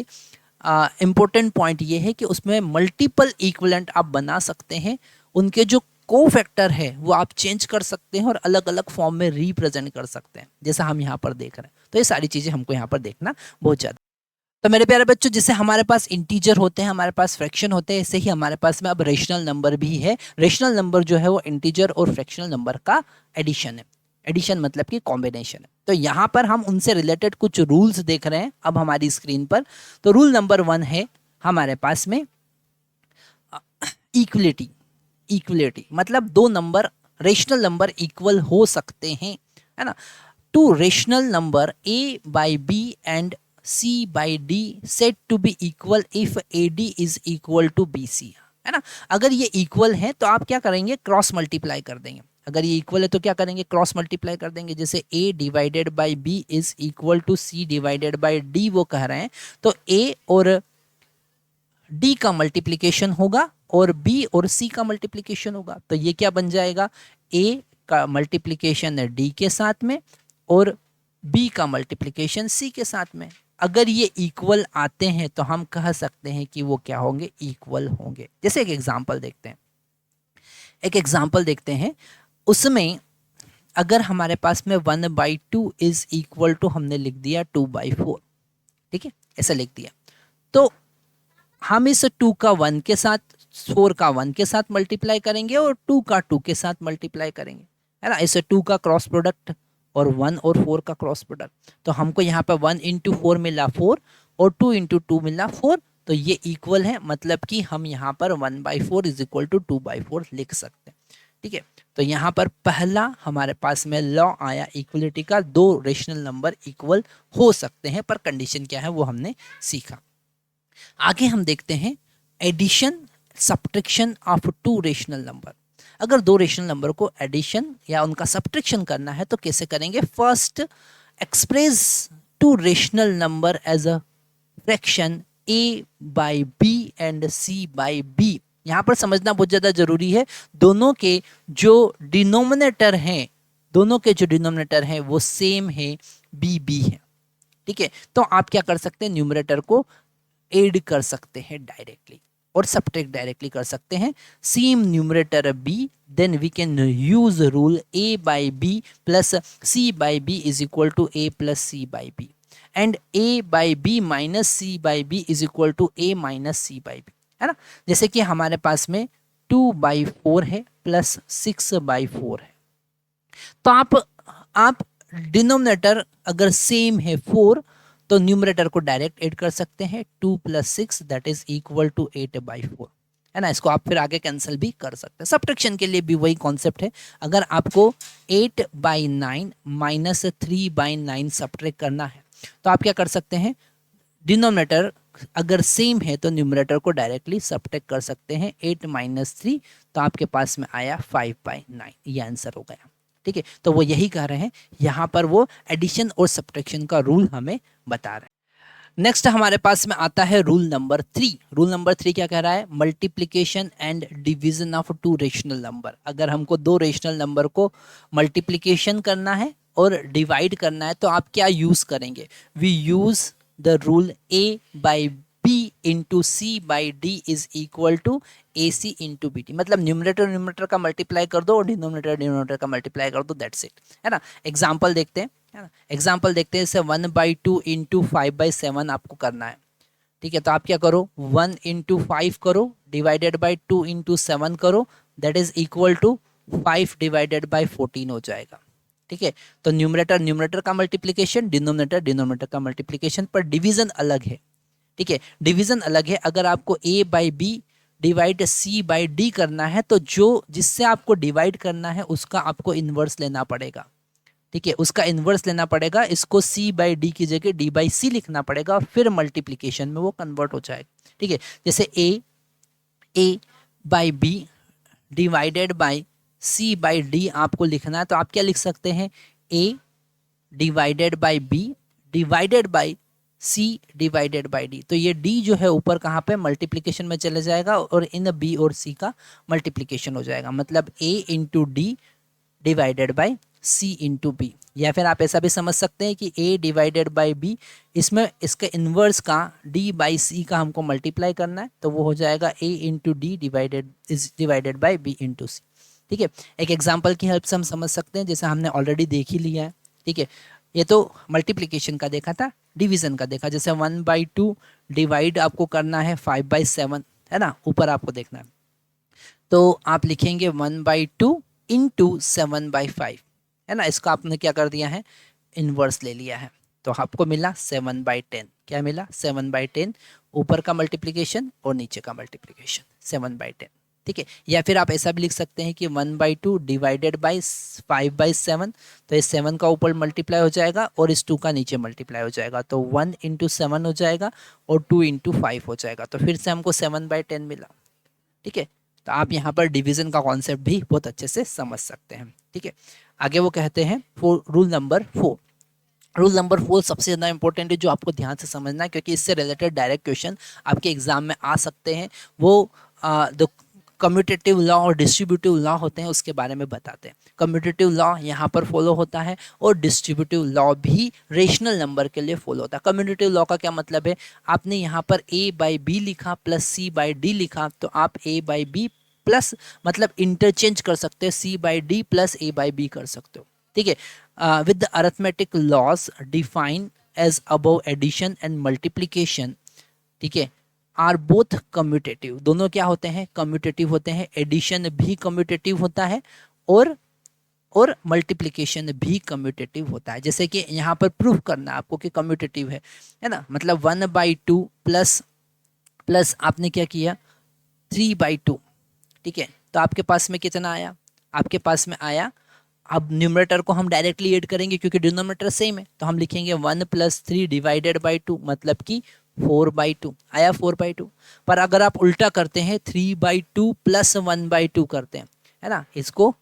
इंपॉर्टेंट पॉइंट ये है कि उसमें मल्टीपल इक्विवेलेंट आप बना सकते हैं, उनके जो को-फैक्टर है वो आप चेंज कर सकते हैं और अलग अलग फॉर्म में रिप्रेजेंट कर सकते हैं, जैसा हम यहाँ पर देख रहे हैं। तो ये सारी चीज़ें हमको यहाँ पर देखना बहुत ज़्यादा। तो मेरे प्यारे बच्चों, जैसे हमारे पास इंटीजर होते हैं, हमारे पास फ्रैक्शन होते हैं, ऐसे ही हमारे पास में अब रेशनल नंबर भी है। रेशनल नंबर जो है वो इंटीजर और फ्रैक्शनल नंबर का एडिशन है। एडिशन मतलब कि कॉम्बिनेशन है। तो यहाँ पर हम उनसे रिलेटेड कुछ रूल्स देख रहे हैं अब हमारी स्क्रीन पर। तो रूल नंबर 1 है हमारे पास में इक्वलिटी। इक्वलिटी मतलब दो नंबर, रेशनल नंबर इक्वल हो सकते हैं, है ना। Two rational number a/b and c/d set to be equal if ad is equal to bc, है ना। अगर ये इक्वल है तो आप क्या करेंगे, क्रॉस मल्टीप्लाई कर देंगे। अगर ये इक्वल है तो क्या करेंगे, क्रॉस मल्टीप्लाई कर देंगे। जैसे a divided by b is equal to c divided by d वो कह रहे हैं, तो a और d का मल्टीप्लिकेशन होगा और b और c का मल्टीप्लिकेशन होगा। तो ये क्या बन जाएगा, a का मल्टीप्लिकेशन है d के साथ में और b का मल्टीप्लिकेशन c के साथ में। अगर ये इक्वल आते हैं तो हम कह सकते हैं कि वो क्या होंगे, इक्वल होंगे। जैसे एक एग्जांपल देखते हैं, एक एग्जांपल देखते हैं। उसमें अगर हमारे पास में 1/2 इज इक्वल टू हमने लिख दिया 2/4, ठीक है, ऐसा लिख दिया। तो हम इस 2 का 1 के साथ, 4 का 1 के साथ मल्टीप्लाई करेंगे और 2 का 2 के साथ मल्टीप्लाई करेंगे, है ना। इस 2 का क्रॉस प्रोडक्ट और 1 और 4 का क्रॉस प्रोडक्ट। तो हमको यहाँ पे 1 इंटू 4 मिला 4 और 2 इंटू 2 मिला 4, तो ये इक्वल है, मतलब कि हम यहाँ पर 1/4 इज इक्वल टू 2/4 लिख सकते हैं। ठीक है, तो यहाँ पर पहला हमारे पास में लॉ आया इक्वलिटी का, दो रेशनल नंबर इक्वल हो सकते हैं, पर कंडीशन क्या है वो हमने सीखा। आगे हम देखते हैं addition subtraction of two rational number. अगर दो रेशनल नंबर को एडिशन या उनका सब्ट्रैक्शन करना है तो कैसे करेंगे। First, express two rational number as a fraction a by B and c by B. यहाँ पर समझना बहुत ज़्यादा जरूरी है, दोनों के जो डिनोमिनेटर हैं वो सेम है, b है। ठीक है, तो आप क्या कर सकते हैं, न्यूमरेटर को ऐड कर सकते हैं डायरेक्टली और सब्ट्रैक्ट डायरेक्टली कर सकते हैं। Same numerator b, then we can use rule a by B plus c by B is equal to a plus c by B and a by B minus c by B is equal to a minus c by B, है ना। जैसे कि हमारे पास में 2/4 है plus 6/4 है, तो आप डिनोमिनेटर अगर सेम है 4 तो न्यूमरेटर को डायरेक्ट ऐड कर सकते हैं, 2 plus 6 that is equal to 8/4, है ना। इसको आप फिर आगे कैंसिल भी कर सकते हैं। सब्ट्रैक्शन के लिए भी वही कॉन्सेप्ट है, अगर आपको 8/9 माइनस 3/9 सब्ट्रैक्ट करना है तो आप क्या कर सकते हैं, डिनोमिनेटर अगर सेम है तो न्यूमरेटर को डायरेक्टली सब्ट्रैक्ट कर सकते हैं। 8 माइनस 3 तो आपके पास में आया 5/9, ये आंसर हो गया। ठीक है, तो वो यही कह रहे हैं, यहाँ पर वो एडिशन और सब्ट्रैक्शन का रूल हमें बता रहे हैं। नेक्स्ट हमारे पास में आता है रूल नंबर 3। रूल नंबर 3 क्या कह रहा है, multiplication and division of two rational number. अगर हमको दो रेशनल नंबर को मल्टीप्लीकेशन करना है और डिवाइड करना है तो आप क्या यूज करेंगे, we use the rule a by b into C by D is equal to A C into B T. मतलब न्यूमरेटर का मल्टीप्लाई कर दो और डिनोमिनेटर का मल्टीप्लाई कर दो, दैट्स इट, है ना। एग्जाम्पल देखते हैं, है ना। एग्जाम्पल देखते हैं, जैसे 1/2 इंटू 5/7 आपको करना है। ठीक है, तो आप क्या करो, 1 इंटू 5 करो डिवाइडेड बाई 2 इंटू 7 करो, that is equal to 5 divided by 14 हो जाएगा। ठीक है, तो न्यूमरेटर का मल्टीप्लिकेशन, डिनोमिनेटर का मल्टीप्लिकेशन, पर डिवीजन अलग है। ठीक है, डिवीजन अलग है। अगर आपको a by B divide c by D करना है तो जो जिससे आपको डिवाइड करना है उसका आपको इन्वर्स लेना पड़ेगा। ठीक है, उसका इन्वर्स लेना पड़ेगा, इसको c बाई डी की जगह d बाई सी लिखना पड़ेगा और फिर मल्टीप्लिकेशन में वो कन्वर्ट हो जाएगा। ठीक है, जैसे a by B divided by c by D आपको लिखना है तो आप क्या लिख सकते हैं, a divided by b divided by c divided by d। तो ये d जो है ऊपर कहाँ पे मल्टीप्लिकेशन में चले जाएगा और इन b और c का मल्टीप्लिकेशन हो जाएगा, मतलब a into D divided by c into B. या फिर आप ऐसा भी समझ सकते हैं कि a डिवाइडेड बाई b, इसमें इसके इन्वर्स का d बाई c का हमको मल्टीप्लाई करना है तो वो हो जाएगा a into D divided by b into C. ठीक है, एक एग्जाम्पल की हेल्प से हम समझ सकते हैं, जैसे हमने ऑलरेडी देख ही लिया है। ठीक है, ये तो मल्टीप्लिकेशन का देखा था, डिवीजन का देखा, जैसे 1/2 डिवाइड आपको करना है 5/7, है ना, ऊपर आपको देखना है तो आप लिखेंगे 1/2 इंटू 7/5, है ना। इसका आपने क्या कर दिया है, इन्वर्स ले लिया है, तो आपको मिला 7/10। क्या मिला, 7/10, ऊपर का मल्टीप्लिकेशन और नीचे का मल्टीप्लिकेशन 7/10। ठीक है, या फिर आप ऐसा भी लिख सकते हैं कि 1/2 डिवाइडेड बाई 5/7, तो इस 7 का ऊपर मल्टीप्लाई हो जाएगा और इस 2 का नीचे मल्टीप्लाई हो जाएगा, तो 1 इंटू 7 हो जाएगा और 2 इंटू 5 हो जाएगा, तो फिर से हमको 7/10 मिला। ठीक है, तो आप यहाँ पर डिवीजन का कॉन्सेप्ट भी बहुत अच्छे से समझ सकते हैं। ठीक है, आगे वो कहते हैं रूल नंबर 4। रूल नंबर 4 सबसे ज़्यादा इंपॉर्टेंट है, जो आपको ध्यान से समझना है, क्योंकि इससे रिलेटेड डायरेक्ट क्वेश्चन आपके एग्जाम में आ सकते हैं। वो जो कम्यूटेटिव लॉ और डिस्ट्रीब्यूटिव लॉ होते हैं उसके बारे में बताते हैं। कम्यूटेटिव लॉ यहाँ पर फॉलो होता है और डिस्ट्रीब्यूटिव लॉ भी रेशनल नंबर के लिए फॉलो होता है। कम्यूटेटिव लॉ का क्या मतलब है, आपने यहाँ पर a बाई बी लिखा प्लस c बाई डी लिखा, तो आप a बाई बी प्लस मतलब इंटरचेंज कर सकते हो, c by D plus a by B कर सकते हो। ठीक है, with the arithmetic laws define as above addition and multiplication, ठीक है, आर बोथ कम्यूटेटिव। दोनों क्या होते हैं, कम्यूटेटिव होते हैं। एडिशन भी कम्यूटेटिव होता है और और मल्टीप्लिकेशन भी कम्यूटेटिव होता है। जैसे कि यहाँ पर प्रूफ करना है आपको कि कम्यूटेटिव है ना, मतलब 1/2 प्लस प्लस आपने क्या किया 3/2, ठीक है। तो आपके पास में कितना आया, आपके पास में आया, अब न्यूमरेटर को हम डायरेक्टली ऐड करेंगे क्योंकि डिनोमिनेटर सेम है, तो हम लिखेंगे 1 + 3 डिवाइडेड बाई 2, मतलब कि 4/2 आया 4/2। पर अगर आप उल्टा करते हैं 3/2 + 1/2 करते हैं, है ना, इसको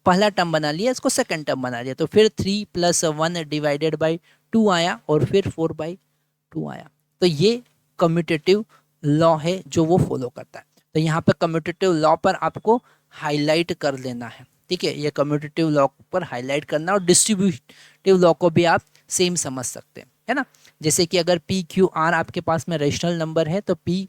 पहला टर्म बना लिया, इसको सेकंड टर्म बना लिया, तो फिर 3 + 1 डिवाइडेड बाई 2 आया और फिर 4/2 आया। तो ये कम्यूटेटिव लॉ है जो वो फॉलो करता है। तो यहाँ पर कम्यूटेटिव लॉ पर आपको हाईलाइट कर लेना है, ठीक है, ये कम्यूटेटिव लॉ पर हाईलाइट करना, और डिस्ट्रीब्यूटिव लॉ को भी आप सेम समझ सकते हैं, है ना। जैसे कि अगर पी क्यू आर आपके पास में रेशनल नंबर है तो पी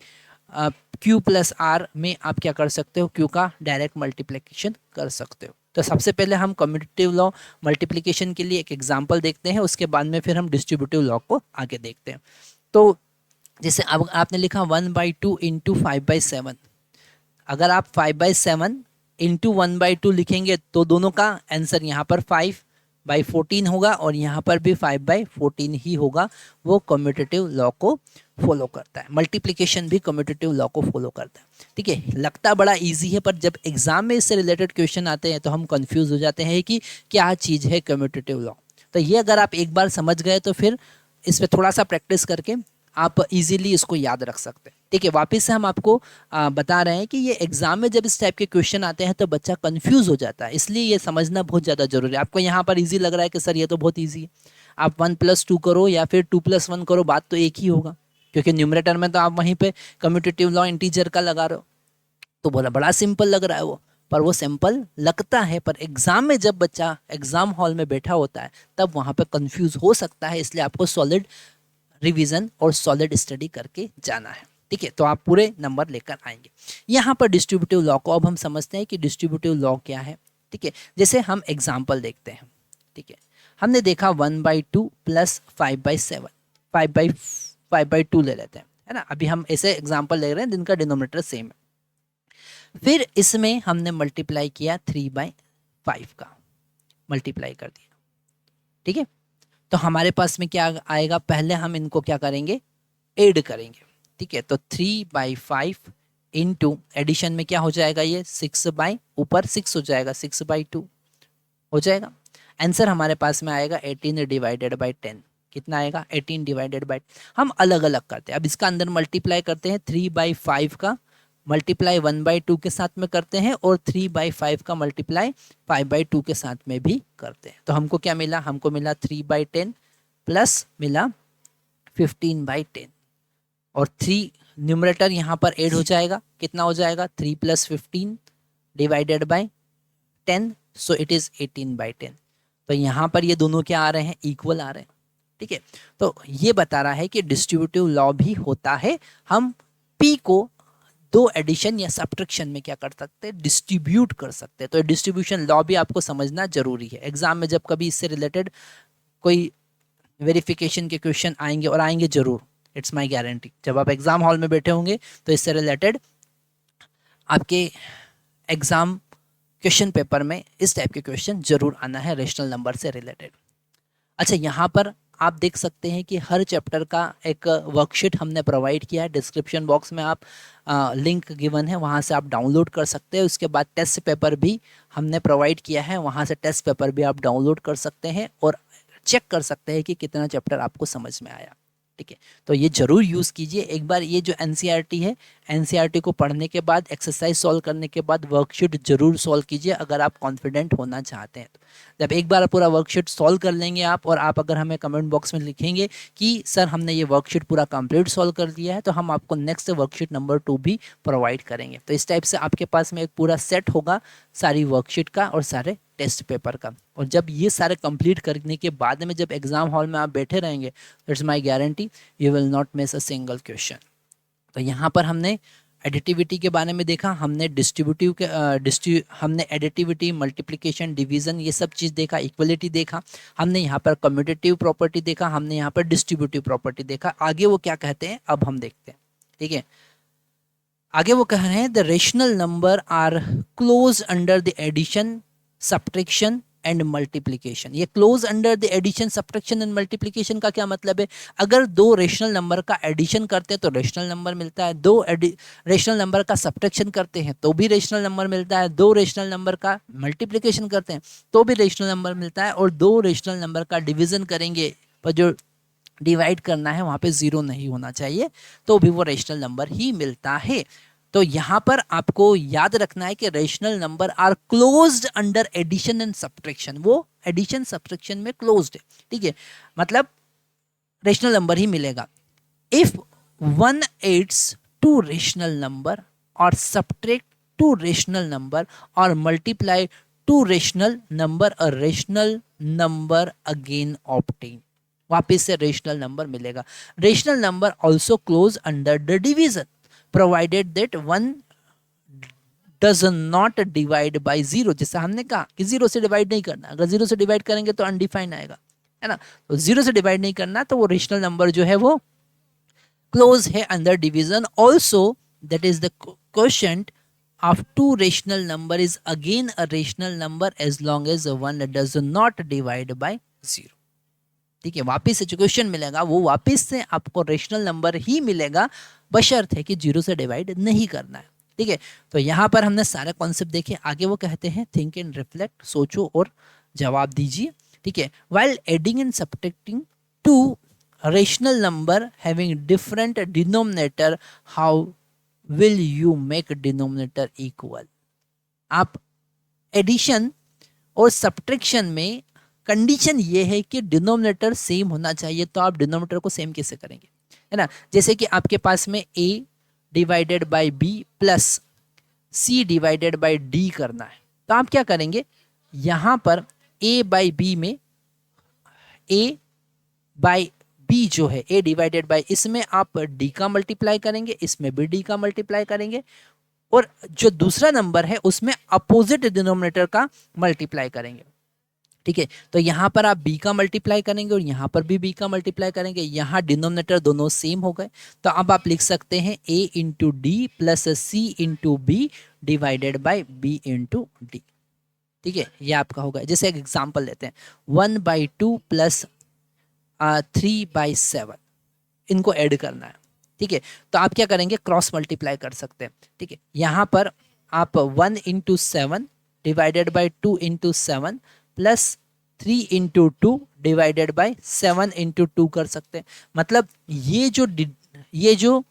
क्यू प्लस आर में आप क्या कर सकते हो, क्यू का डायरेक्ट मल्टीप्लिकेशन कर सकते हो। तो सबसे पहले हम कम्यूटेटिव लॉ मल्टीप्लिकेशन के लिए एक एग्जांपल देखते हैं, उसके बाद में फिर हम डिस्ट्रीब्यूटिव लॉ को आगे देखते हैं। तो जैसे अब आपने लिखा 1/2 इंटू 5/7, अगर आप 5/7 इंटू 1/2 लिखेंगे तो दोनों का आंसर यहाँ पर 5/14 होगा और यहाँ पर भी 5/14 ही होगा। वो कम्यूटेटिव लॉ को फॉलो करता है, मल्टीप्लिकेशन भी कम्यूटेटिव लॉ को फॉलो करता है, ठीक है। लगता बड़ा इजी है, पर जब एग्जाम में इससे रिलेटेड क्वेश्चन आते हैं तो हम कंफ्यूज हो जाते हैं कि क्या चीज़ है कम्यूटेटिव लॉ। तो ये अगर आप एक बार समझ गए तो फिर इस पर थोड़ा सा प्रैक्टिस करके आप इजीली इसको याद रख सकते हैं, ठीक है। वापस से हम आपको बता रहे हैं कि ये एग्जाम में जब इस टाइप के क्वेश्चन आते हैं तो बच्चा कंफ्यूज हो जाता है, इसलिए ये समझना बहुत ज़्यादा जरूरी है। आपको यहाँ पर इजी लग रहा है कि सर ये तो बहुत इजी है, आप 1 + 2 करो या फिर 2 + 1 करो, बात तो एक ही होगा, क्योंकि न्यूमरेटर में तो आप वहीं पे कम्यूटेटिव लॉ इंटीजर का लगा रहे हो, तो बोला बड़ा सिंपल लग रहा है वो, पर वो सिंपल लगता है, पर एग्जाम में जब बच्चा एग्जाम हॉल में बैठा होता है तब वहाँ पे कंफ्यूज हो सकता है, इसलिए आपको सॉलिड रिवीजन और सॉलिड स्टडी करके जाना है, ठीक है। तो आप पूरे नंबर लेकर आएंगे। यहाँ पर डिस्ट्रीब्यूटिव लॉ को अब हम समझते हैं कि डिस्ट्रीब्यूटिव लॉ क्या है, ठीक है। जैसे हम एग्जाम्पल देखते हैं, ठीक है, हमने देखा 1/2 प्लस 5/7, 5/2 ले लेते हैं, है ना। अभी हम ऐसे एग्जाम्पल ले रहे हैं जिनका डिनोमिनेटर सेम है। फिर इसमें हमने मल्टीप्लाई किया 3/5 का, मल्टीप्लाई कर दिया, ठीक है। तो हमारे पास में क्या आएगा, पहले हम इनको क्या करेंगे, ऐड करेंगे, ठीक है। तो 3/5 इंटू एडिशन में क्या हो जाएगा, ये 6 ऊपर 6 हो जाएगा, 6/2 हो जाएगा। आंसर हमारे पास में आएगा 18 डिवाइडेड बाई 10, कितना आएगा 18 डिवाइडेड बाई, हम अलग अलग करते हैं। अब इसका अंदर मल्टीप्लाई करते हैं, 3/5 का मल्टीप्लाई 1/2 के साथ में करते हैं और 3/5 का मल्टीप्लाई 5/2 के साथ में भी करते हैं। तो हमको क्या मिला, हमको मिला 3/10 प्लस मिला 15/10, और 3 न्यूमरेटर यहाँ पर ऐड हो जाएगा, कितना हो जाएगा 3 + 15 divided by 10, so it is 18/10। तो यहाँ पर ये दोनों क्या आ रहे हैं, इक्वल आ रहे हैं, ठीक है। तो ये बता रहा है कि डिस्ट्रीब्यूटिव लॉ भी होता है, हम P को दो एडिशन या सब्ट्रैक्शन में क्या कर सकते हैं, डिस्ट्रीब्यूट कर सकते हैं। तो डिस्ट्रीब्यूशन लॉ भी आपको समझना जरूरी है। एग्जाम में जब कभी इससे रिलेटेड कोई वेरिफिकेशन के क्वेश्चन आएंगे, और आएंगे जरूर, इट्स माय गारंटी, जब आप एग्जाम हॉल में बैठे होंगे तो इससे रिलेटेड आपके एग्जाम क्वेश्चन पेपर में इस टाइप के क्वेश्चन जरूर आना है, रेशनल नंबर से रिलेटेड। अच्छा, यहाँ पर आप देख सकते हैं कि हर चैप्टर का एक वर्कशीट हमने प्रोवाइड किया है, डिस्क्रिप्शन बॉक्स में आप लिंक गिवन है, वहाँ से आप डाउनलोड कर सकते हैं। उसके बाद टेस्ट पेपर भी हमने प्रोवाइड किया है, वहाँ से टेस्ट पेपर भी आप डाउनलोड कर सकते हैं और चेक कर सकते हैं कि कितना चैप्टर आपको समझ में आया, ठीक है। तो ये जरूर यूज़ कीजिए। एक बार ये जो एनसीईआरटी है, एनसीईआरटी को पढ़ने के बाद, एक्सरसाइज सॉल्व करने के बाद वर्कशीट जरूर सॉल्व कीजिए, अगर आप कॉन्फिडेंट होना चाहते हैं तो। जब एक बार पूरा वर्कशीट सॉल्व कर लेंगे आप, और आप अगर हमें कमेंट बॉक्स में लिखेंगे कि सर हमने ये वर्कशीट पूरा कंप्लीट सॉल्व कर दिया है, तो हम आपको नेक्स्ट वर्कशीट नंबर 2 भी प्रोवाइड करेंगे। तो इस टाइप से आपके पास में एक पूरा सेट होगा सारी वर्कशीट का और सारे टेस्ट पेपर का। और जब ये सारे कंप्लीट करने के बाद में जब एग्जाम हॉल में आप बैठे रहेंगे, it's my guarantee you will not miss a single question. तो यहाँ पर हमने एडिटिविटी के बारे में देखा, हमने डिस्ट्रीब्यूटिव के हमने एडिटिविटी, मल्टीप्लिकेशन, डिवीजन, ये सब चीज़ देखा, इक्वलिटी देखा, हमने यहाँ पर कम्यूटेटिव प्रॉपर्टी देखा, हमने यहाँ पर डिस्ट्रीब्यूटिव प्रॉपर्टी देखा। आगे वो क्या कहते हैं अब हम देखते हैं, ठीक है। आगे वो कह रहे हैं the rational number are close under the addition subtraction and multiplication. ये close under the addition, subtraction and multiplication का क्या मतलब है? अगर दो रेशनल नंबर का एडिशन करते हैं तो रेशनल नंबर मिलता है, दो रेशनल नंबर का सब्ट्रैक्शन करते हैं तो भी रेशनल नंबर मिलता है, दो रेशनल नंबर का मल्टीप्लिकेशन करते हैं तो भी रेशनल नंबर मिलता है, और दो रेशनल नंबर का डिवीजन करेंगे पर जो डिवाइड करना है वहां पे जीरो नहीं होना चाहिए तो भी वो रेशनल नंबर ही मिलता है। तो यहां पर आपको याद रखना है कि rational number are closed under addition and subtraction, वो एडिशन सब्ट्रैक्शन में क्लोज्ड है, ठीक है, मतलब रेशनल नंबर ही मिलेगा। If one adds two rational number और सब्ट्रैक्ट टू रेशनल नंबर और multiply two rational number, a rational number again obtain, वापिस से रेशनल नंबर मिलेगा। Rational number also close under the division provided that one does not divide by zero, जैसा हमने कहा कि zero से divide नहीं करना, अगर जीरो से डिवाइड करेंगे तो अनडिफाइंड आएगा, है ना, तो जीरो से डिवाइड नहीं करना, तो वो रेशनल नंबर जो है वो क्लोज है under division. Also that is the quotient of two rational number is again a rational number as long as one does not divide by zero, ठीक है, वापिस से जो क्वेश्चन मिलेगा वो वापिस से आपको रेशनल नंबर ही मिलेगा बशर्ते कि जीरो से डिवाइड नहीं करना है, ठीक है। तो यहाँ पर हमने सारे कॉन्सेप्ट देखे, आगे वो कहते हैं थिंक एंड रिफ्लेक्ट, सोचो और जवाब दीजिए, ठीक है। While adding and subtracting to rational number having different denominator, how will you make denominator equal. आप एडिशन और सब्ट्रैक्शन में कंडीशन ये है कि डिनोमिनेटर सेम होना चाहिए, तो आप डिनोमिनेटर को सेम कैसे करेंगे, है ना, जैसे कि आपके पास में a divided by b plus c divided by d करना है, तो आप क्या करेंगे, यहां पर a बाय b में a बाय b जो है a डिवाइडेड बाय, इसमें आप d का मल्टीप्लाई करेंगे, इसमें भी d का मल्टीप्लाई करेंगे, और जो दूसरा नंबर है उसमें अपोजिट डिनोमिनेटर का मल्टीप्लाई करेंगे, ठीक है। तो यहाँ पर आप b का मल्टीप्लाई करेंगे और यहाँ पर भी b का मल्टीप्लाई करेंगे, यहाँ डिनोमिनेटर दोनों सेम हो गए, तो अब आप लिख सकते हैं a into D plus C into B divided by b into D, ठीक है, ये आपका होगा। जैसे एक एग्जाम्पल लेते हैं, 1/2 प्लस 3/7, इनको ऐड करना है, ठीक है, तो आप क्या करेंगे, क्रॉस मल्टीप्लाई कर सकते हैं, ठीक है। यहाँ पर आप 1 into 7 divided by 2 into 7 plus 3 into 2 divided by 7 into 2 कर सकते हैं, मतलब ये जो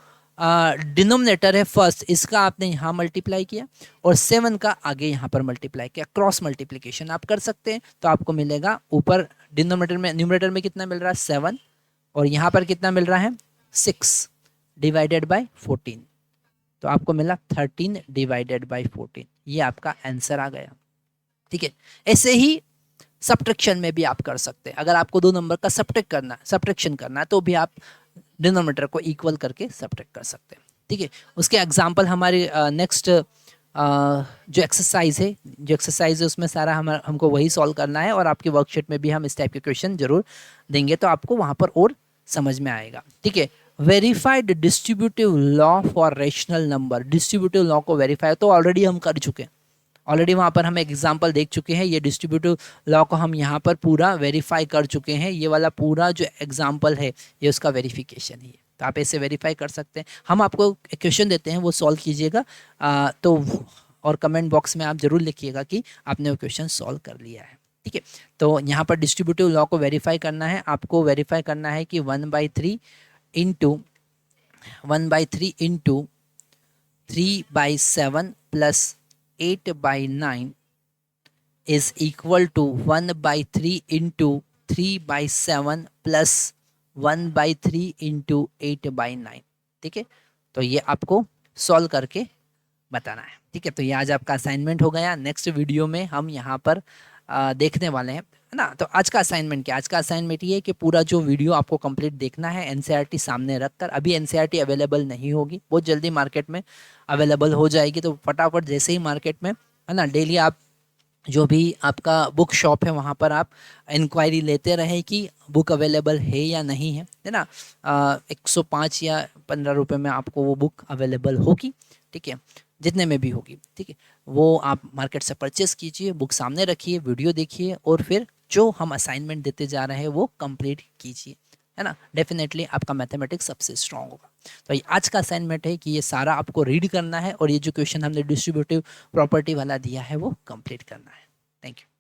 डिनोमिनेटर है फर्स्ट, इसका आपने यहाँ मल्टीप्लाई किया और 7 का आगे यहाँ पर मल्टीप्लाई किया, क्रॉस मल्टीप्लिकेशन आप कर सकते हैं, तो आपको मिलेगा ऊपर डिनोमिनेटर में, न्यूमरेटर में कितना मिल रहा है 7 और यहाँ पर कितना मिल रहा है 6 डिवाइडेड बाई 14, तो आपको मिला 13 डिवाइडेड बाई 14, ये आपका आंसर आ गया, ठीक है। ऐसे ही सब्ट्रैक्शन में भी आप कर सकते हैं, अगर आपको दो नंबर का सब्ट्रैक्शन करना है तो भी आप डिनोमिनेटर को इक्वल करके सब्ट्रैक्ट कर सकते हैं, ठीक है। उसके एग्जांपल हमारे नेक्स्ट जो एक्सरसाइज है उसमें सारा हमको वही सॉल्व करना है, और आपके वर्कशीट में भी हम इस टाइप के क्वेश्चन जरूर देंगे, तो आपको वहाँ पर और समझ में आएगा, ठीक है। Verified distributive law for rational number, distributive law को वेरीफाई तो ऑलरेडी हम कर चुके हैं, ऑलरेडी वहाँ पर हम एग्जाम्पल देख चुके हैं, ये डिस्ट्रीब्यूटिव लॉ को हम यहाँ पर पूरा वेरीफाई कर चुके हैं, ये वाला पूरा जो एग्जाम्पल है ये उसका वेरिफिकेशन ही है, तो आप ऐसे वेरीफाई कर सकते हैं। हम आपको क्वेश्चन देते हैं, वो सॉल्व कीजिएगा, तो और कमेंट बॉक्स में आप जरूर लिखिएगा कि आपने वो क्वेश्चन सॉल्व कर लिया है, ठीक है। तो यहाँ पर डिस्ट्रीब्यूटिव लॉ को वेरीफाई करना है, आपको वेरीफाई करना है कि 1/3 into 3/7 plus 8/9 is equal to 1/3 into 3/7 plus 1/3 into 8/9, ठीक है। तो ये आपको सॉल्व करके बताना है, ठीक है। तो ये आज आपका असाइनमेंट हो गया, नेक्स्ट वीडियो में हम यहाँ पर देखने वाले हैं, है ना। तो आज का असाइनमेंट क्या, आज का असाइनमेंट ये है कि पूरा जो वीडियो आपको कंप्लीट देखना है एनसीईआरटी सामने रखकर, अभी एनसीईआरटी अवेलेबल नहीं होगी, बहुत जल्दी मार्केट में अवेलेबल हो जाएगी, तो फटाफट जैसे ही मार्केट में, है ना, डेली आप जो भी आपका बुक शॉप है वहाँ पर आप इंक्वायरी लेते रहे कि बुक अवेलेबल है या नहीं है ना। 105 या 15 रुपये में आपको वो बुक अवेलेबल होगी, ठीक है। जितने में भी होगी, ठीक है, वो आप मार्केट से परचेस कीजिए, बुक सामने रखिए, वीडियो देखिए और फिर जो हम असाइनमेंट देते जा रहे हैं वो कंप्लीट कीजिए, है ना। डेफिनेटली आपका मैथमेटिक्स सबसे स्ट्रांग होगा। तो ये आज का असाइनमेंट है कि ये सारा आपको रीड करना है और ये जो क्वेश्चन हमने डिस्ट्रीब्यूटिव प्रॉपर्टी वाला दिया है वो कंप्लीट करना है। Thank you.